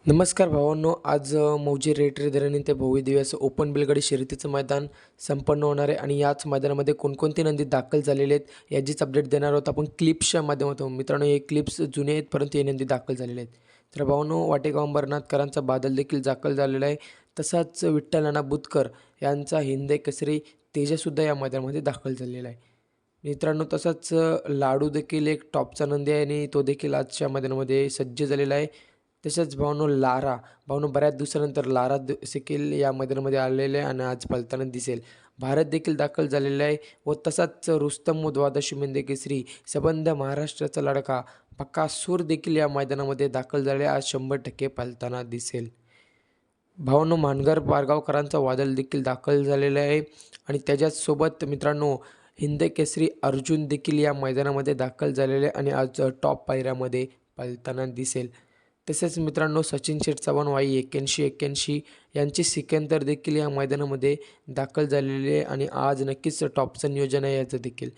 नमस्कार भावांनो, आज मौजे रेड ते भव्य दिव्य असं ओपन बैलगाडी शर्यतीचं मैदान संपन्न होणार आहे आणि याच मैदानामध्ये कोणकोणते नंदी दाखल झालेले आहेत याचीच अपडेट देणार आहोत आपण क्लिप्सच्या माध्यमातून. मित्रांनो, हे क्लिप्स जुने आहेत परंतु हे नंदी दाखल झालेले आहेत. तर भावांनो, वाटेगाव अंबरनाथकरांचा बादल देखील दाखल झालेला आहे. तसाच विठ्ठल नाना बुतकर यांचा हिंद केसरी तेजासुद्धा या मैदानामध्ये दाखल झालेला आहे. मित्रांनो, तसाच लाडू देखील एक टॉपचा नंदी आहे आणि तो देखील आजच्या मैदानामध्ये सज्ज झालेला आहे. तसेच भावांनो, भावांनो बऱ्याच दिवसानंतर लारा देखील या मैदानामध्ये आलेले आहे आणि आज पळताना दिसेल. भारत देखील दाखल झालेला आहे व तसाच रुस्तम व द्वादशी हिंद केसरी सबंध महाराष्ट्राचा लडका बकासूर देखील या मैदानामध्ये दाखल झाले, आज 100% पळताना दिसेल. भावांनो, मानगर पारगावकरांचा वादळ देखील दाखल झालेला आहे आणि त्याच्यासोबत मित्रांनो हिंद केसरी अर्जुन देखील या मैदानामध्ये दाखल झालेले आणि आज टॉप पायऱ्यामध्ये पळताना दिसेल. तसेच मित्रांनो, सचिन शेठ चव्हाण वाई 81-81 यांचे सिकंदर देखील या मैदानामध्ये दाखल झालेले आणि आज नक्कीच टॉपचं नियोजन आहे याचं देखील.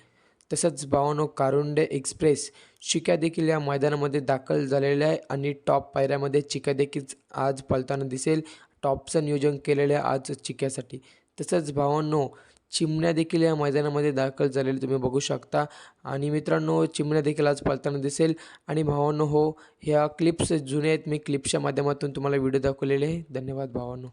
तसंच भावांनो, कारुंडे एक्सप्रेस चिक्या देखील या मैदानामध्ये दाखल झालेले आहे आणि टॉप पायऱ्यामध्ये चिक्या देखील आज पळताना दिसेल. टॉपचं नियोजन केलेलं आहे आज चिक्यासाठी. तसंच भावांनो, चिमण्या देखील या मैदानामध्ये दाखल झालेले तुम्ही बघू शकता आणि मित्रांनो, चिमण्या देखील आज पळताना दिसेल. आणि भावांनो, ह्या क्लिप्स जुने आहेत, मी क्लिप्सच्या माध्यमातून तुम्हाला व्हिडिओ दाखवलेले आहे. धन्यवाद भावांनो.